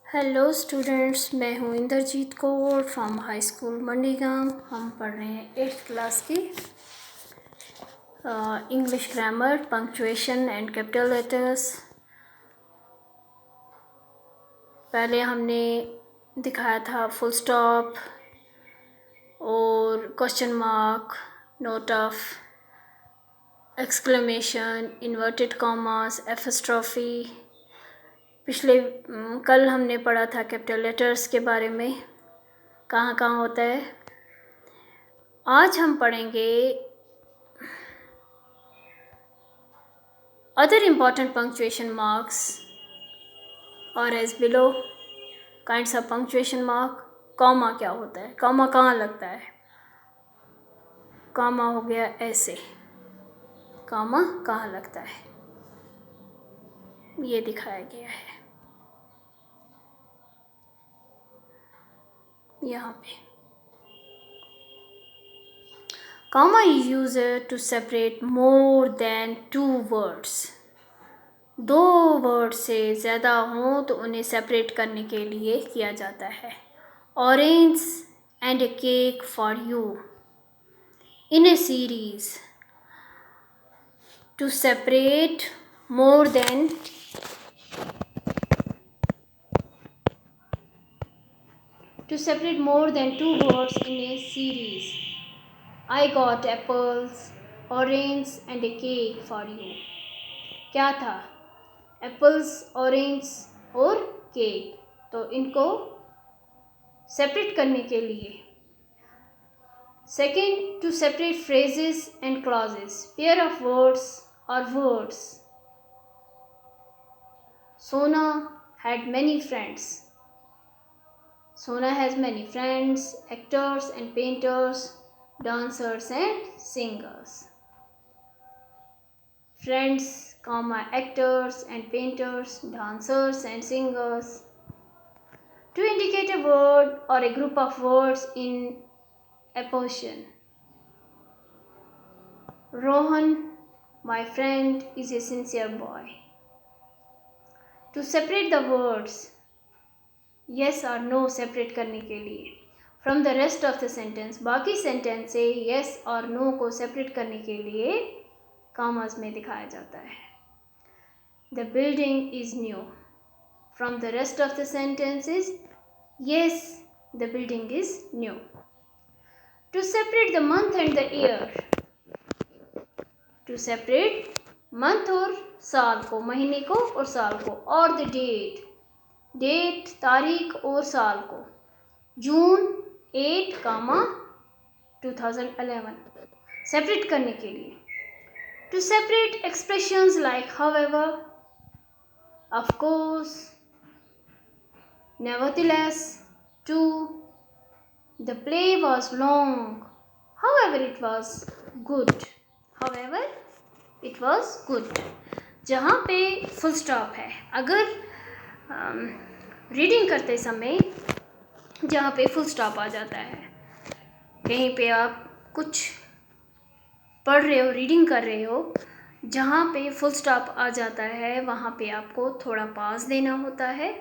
Hello students, मैं हूँ Inderjit Kaur from high school Mandigaon. हम पढ़ रहे हैं 8th क्लास की English grammar, punctuation and capital letters. पहले हमने दिखाया था फुल स्टॉप और question mark, note of exclamation, inverted commas, apostrophe. कल हमने पढ़ा था कैपिटल लेटर्स के बारे में, कहाँ कहाँ होता है। आज हम पढ़ेंगे अदर इम्पॉर्टेंट पंक्चुएशन मार्क्स और as below kinds of punctuation mark. Comma क्या होता है, कॉमा कहाँ लगता है। कॉमा हो गया ऐसे, कॉमा कहाँ लगता है ये दिखाया गया है यहाँ पे। Comma is used to separate more than two words. दो वर्ड से ज़्यादा हों तो उन्हें सेपरेट करने के लिए किया जाता है। Orange and a cake for you in a series to separate more than two words in a series. I got apples, orange and a cake for you. क्या था? एप्पल्स, ऑरेंज और केक। तो इनको सेपरेट करने के लिए। Second, to separate phrases and clauses, pair of words और words. Sona had many friends. Sona has many friends, actors and painters, dancers and singers. Friends, actors and painters, dancers and singers. To indicate a word or a group of words in a portion. Rohan, my friend, is a sincere boy. To separate the words, yes or no separate करने के लिए। From the rest of the sentence, बाकी sentence से yes और no को separate करने के लिए कॉमास में दिखाया जाता है। The building is new. From the rest of the sentences, yes the building is new. To separate the month and the year. To separate month और साल को, महीने को और साल को। और द डेट, डेट तारीख और साल को। जून 8, 2011 सेपरेट करने के लिए। To separate expressions like however, of course, nevertheless, to. The play was long, however it was good. However it was good. जहाँ पे फुल स्टॉप है, अगर रीडिंग करते समय जहाँ पे फुल स्टॉप आ जाता है, कहीं पे आप कुछ पढ़ रहे हो, रीडिंग कर रहे हो, जहाँ पे फुल स्टॉप आ जाता है वहाँ पे आपको थोड़ा पॉज देना होता है।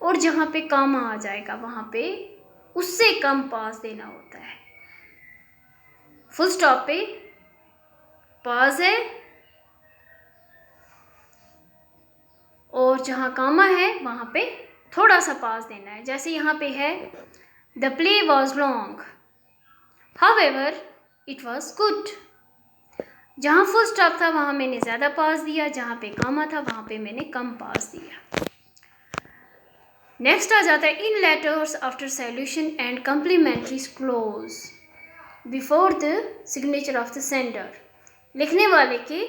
और जहाँ पे कॉमा आ जाएगा वहाँ पे उससे कम पॉज देना होता है। फुल स्टॉप पे पॉज है और जहाँ कॉमा है वहाँ पे थोड़ा सा पॉज देना है। जैसे यहाँ पे है the play was long, however it was good. जहाँ फुल स्टॉप था वहाँ मैंने ज़्यादा पॉज दिया, जहाँ पे कॉमा था वहाँ पे मैंने कम पॉज दिया। नेक्स्ट आ जाता है in letters after salutation and complimentary close before the signature of the sender. लिखने वाले के,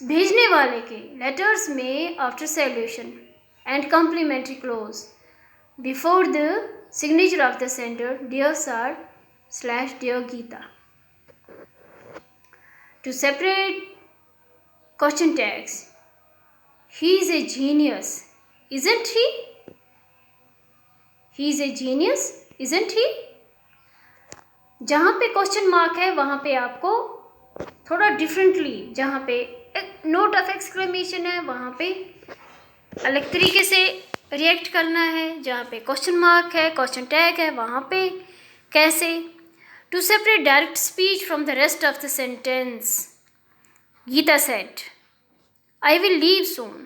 भेजने वाले के लेटर्स में after salutation and complimentary close before the signature of the sender, dear sir / dear Geeta. To separate question tags, he is a genius, isn't he? He is a genius, isn't he? जहाँ पे question mark है वहाँ पे आपको थोड़ा differently, जहाँ पे note of exclamation है वहाँ पे अलग तरीके से रिएक्ट करना है, जहाँ पे क्वेश्चन मार्क है, क्वेश्चन टैग है, वहाँ पे कैसे. To separate direct speech from the rest of the sentence, Gita said, I will leave soon.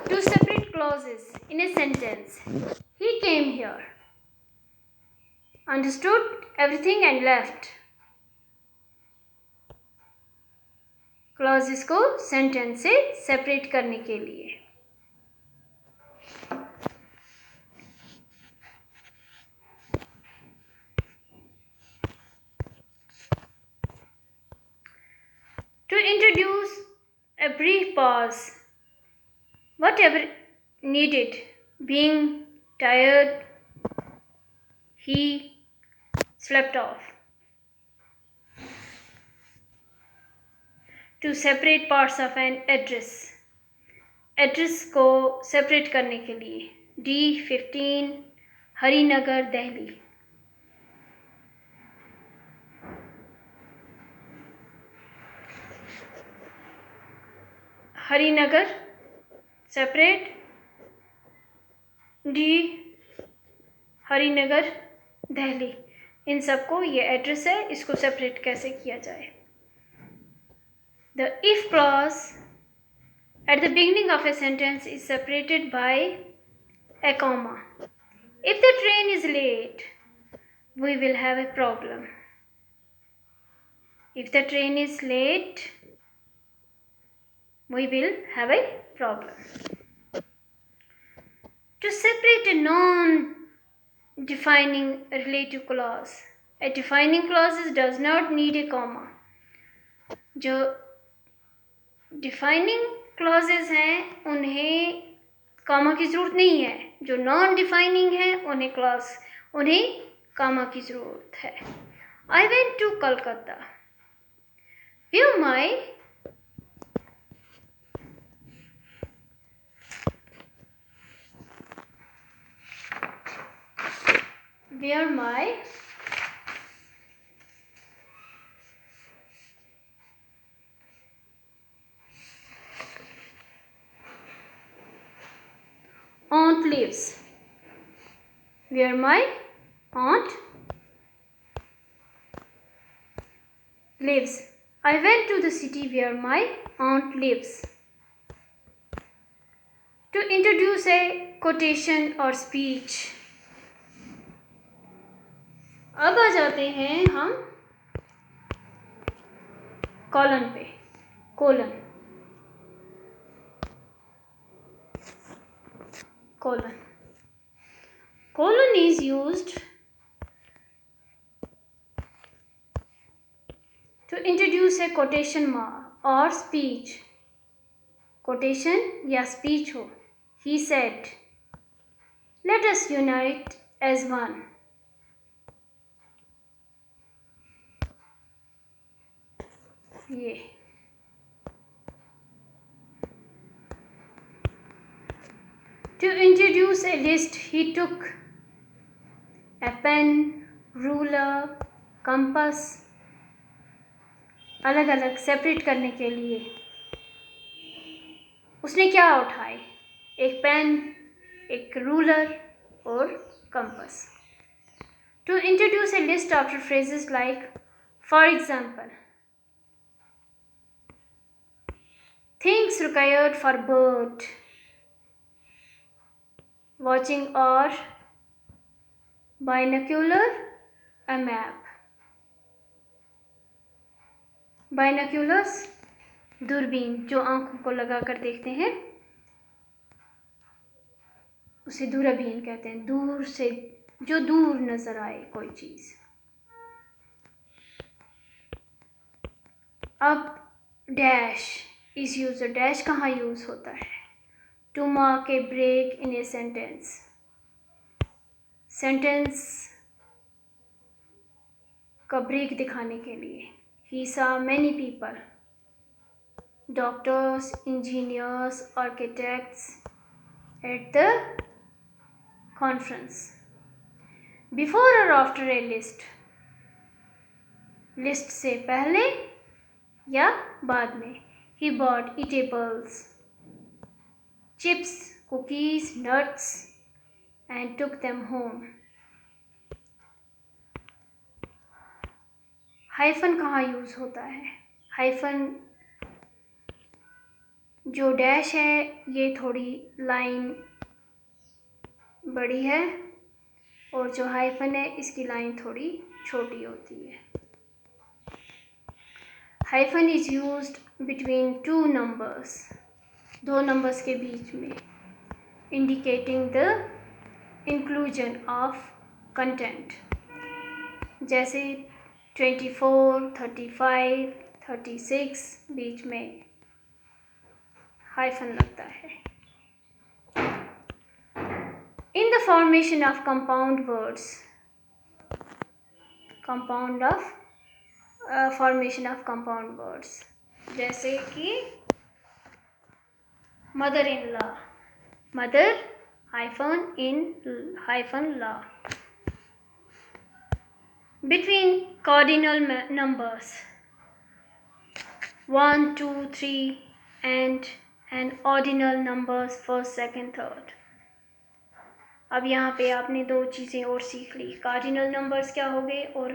To separate clauses in a sentence, he came here, understood everything and left. Clauses को sentence से separate करने के लिए. To introduce a brief pause, whatever needed, being tired, he slept off. To separate parts of an address, address को separate करने के लिए. D15 Harinagar Delhi. Harinagar separate, D Harinagar Delhi. इन सबको, ये एड्रेस है, इसको सेपरेट कैसे किया जाए. The if clause at the beginning of a sentence is separated by a comma. If the train is late, we will have a problem. If the train is late, we will have a problem. To separate a non-defining relative clause. A defining clause does not need a comma. जो defining clauses हैं उन्हें कामा की ज़रूरत नहीं है. जो non defining है उन्हें कामा की ज़रूरत है. I went to Calcutta. Where my aunt lives. Where my aunt lives. I went to the city where my aunt lives. To introduce a quotation or speech. अब आ जाते हैं हम कॉलन पे. Colon is used to introduce a quotation or speech. Quotation या speech हो. He said, let us unite as one. ये to introduce a list, he took a pen, ruler, compass. अलग अलग सेपरेट करने के लिए उसने क्या उठाए? एक पेन, एक रूलर और compass. To introduce a list after phrases like, for example, things required for bird watching or binocular, a map. Binoculars दूरबीन, जो आंखों को लगा कर देखते हैं उसे दूरबीन कहते हैं. दूर से, जो दूर नजर आए कोई चीज. अब डैश इस यूज. डैश कहाँ यूज होता है? To mark a break in a sentence. Sentence का ब्रेक दिखाने के लिए. He saw many people, doctors, engineers, architects at the conference. Before or after a list? List से पहले या बाद में. He bought eatables, chips, cookies, nuts, and took them home. Hyphen कहाँ यूज़ होता है? हाइफन जो डैश है ये थोड़ी लाइन बड़ी है और जो हाइफन है इसकी लाइन थोड़ी छोटी होती है. Hyphen is used between two numbers, दो नंबर्स के बीच में, indicating the inclusion of content. जैसे 24, 35, 36 बीच में हाइफन लगता है. In the formation of compound words, formation of compound words, जैसे कि mother in law, mother hyphen in hyphen law. Between cardinal numbers 1, 2, 3 and ordinal numbers first, second, third. अब यहाँ पे आपने दो चीज़ें और सीख ली. कार्डिनल नंबर्स क्या हो गए और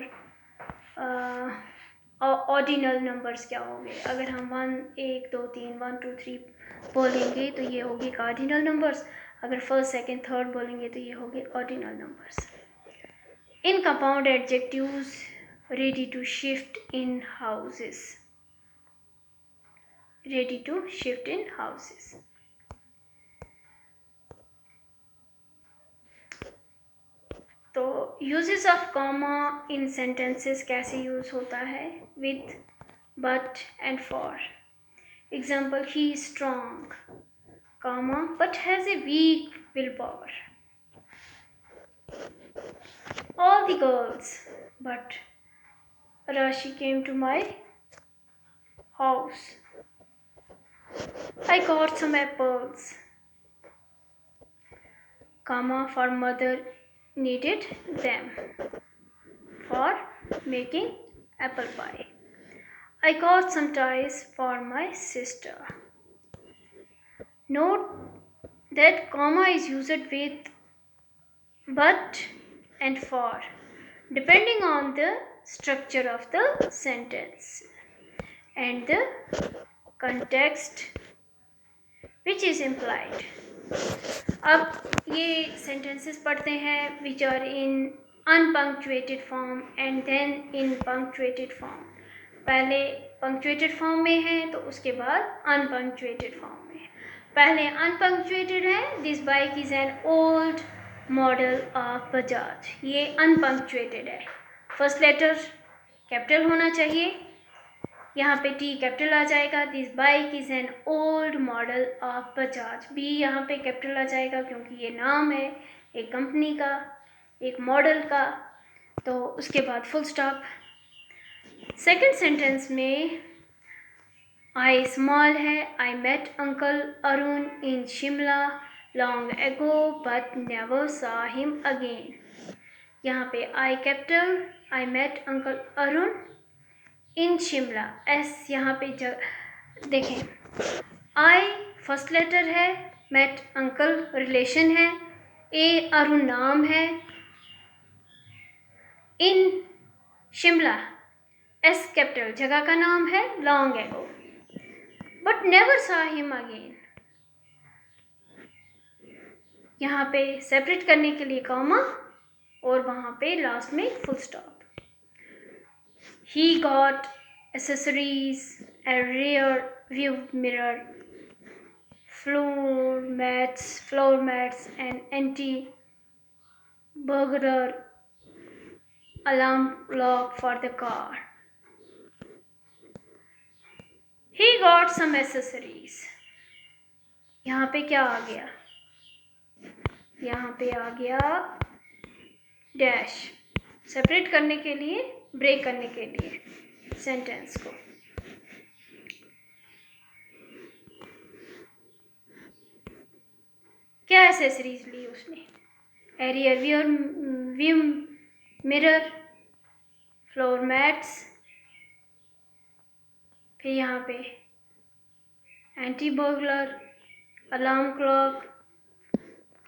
ऑर्डिनल नंबर्स क्या हो गए. अगर हम 1, 2, 3, 1, 2, 3 बोलेंगे तो ये होगी कार्डिनल नंबर्स. अगर फर्स्ट, सेकंड, थर्ड बोलेंगे तो ये होगी ordinal numbers. In compound adjectives ready to shift in houses. Ready to shift in houses. तो uses of comma in sentences कैसे use होता है? With, but and for. Example, he is strong, comma, but has a weak willpower. All the girls, but Rashi came to my house. I got some apples, comma, for mother needed them for making apple pie. I got some ties for my sister. Note that comma is used with but and for depending on the structure of the sentence and the context which is implied. अब ये sentences पढ़ते हैं which are in unpunctuated form and then in punctuated form. पहले punctuated form में है तो उसके बाद unpunctuated form में. पहले unpunctuated है, this bike is an old model of Bajaj. ये unpunctuated है. फर्स्ट लेटर कैपिटल होना चाहिए, यहाँ पे टी कैपिटल आ जाएगा. This bike is an old model of Bajaj. B यहाँ पे कैपिटल आ जाएगा क्योंकि ये नाम है एक कंपनी का, एक मॉडल का. तो उसके बाद फुल स्टॉप. सेकंड सेंटेंस में आई स्मॉल है. I met uncle Arun in Shimla long ago but never saw him again. यहाँ पे I capital, I met uncle Arun in Shimla. S यहाँ पे देखें, आई फर्स्ट लेटर है, मेट अंकल रिलेशन है, ए अरुण नाम है, इन शिमला एस कैपिटल जगह का नाम है, long ago but never saw him again. यहाँ पे सेपरेट करने के लिए कॉमा और वहाँ पे लास्ट में full stop. He got accessories, a rear view mirror, floor mats, an anti-burglar alarm lock for the car. He got some accessories. यहाँ पे क्या आ गया? यहाँ पे आ गया डैश. सेपरेट करने के लिए, ब्रेक करने के लिए सेंटेंस को. क्या एसेसरीज ली उसने? Rear view mirror, floor mats, फिर यहाँ पे एंटी बर्गलर, अलार्म क्लॉक,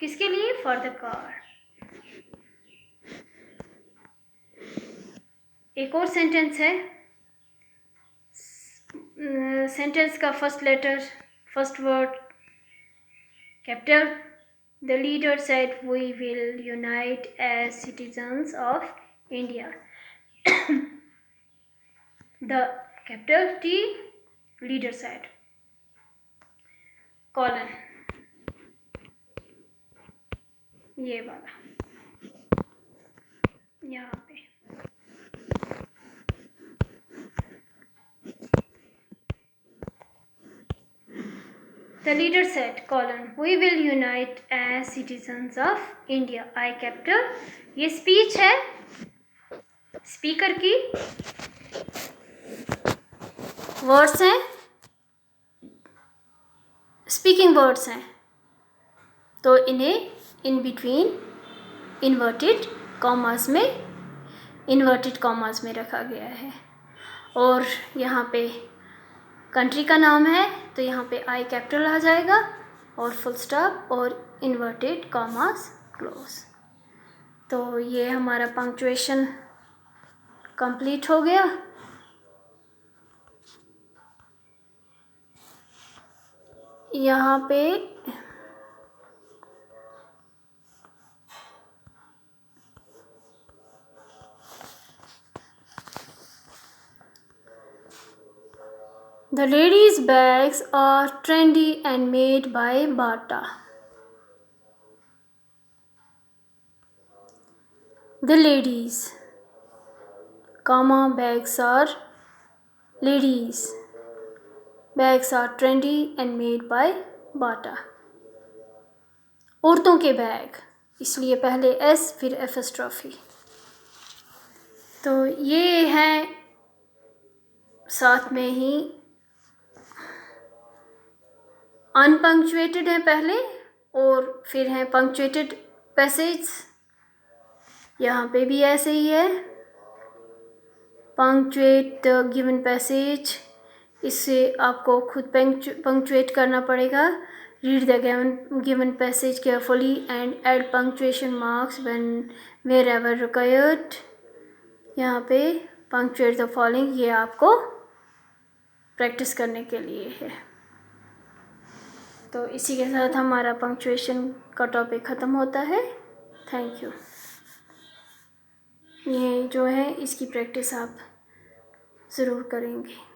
किसके लिए? For the car. एक और सेंटेंस है, सेंटेंस का first letter, first word capital. The leader said we will unite as citizens of India. The capital T, leader said, colon, ये वाला यहाँ पे। The leader said, colon, we will unite as citizens of India. I capital, ये speech है speaker की, words हैं, speaking words हैं, तो इन्हें इन बिटवीन इन्वर्टेड कॉमास में रखा गया है। और यहाँ पे कंट्री का नाम है तो यहाँ पे आई कैपिटल आ जाएगा और फुल स्टॉप और इन्वर्टेड कॉमास क्लोज। तो ये हमारा पंक्चुएशन कंप्लीट हो गया। यहाँ पे The ladies' bags are trendy and made by Bata. The ladies, bags are ladies. Bags are trendy and made by Bata. औरतों के बैग, इसलिए पहले एस फिर एफस्ट्रॉफी। तो ये है, साथ में ही अनपंक्चुएटेड है पहले और फिर है पंक्चुएटेड पैसेज। यहाँ पे भी ऐसे ही है, पंक्चुएट द गिवन पैसेज, इससे आपको खुद पंक्चुएट करना पड़ेगा। Read the given passage carefully and add punctuation marks wherever required. यहाँ पे पंक्चुएट द फॉलोइंग, ये आपको प्रैक्टिस करने के लिए है। तो इसी के साथ हमारा पंक्चुएशन का टॉपिक ख़त्म होता है। Thank you. ये जो है इसकी प्रैक्टिस आप ज़रूर करेंगे।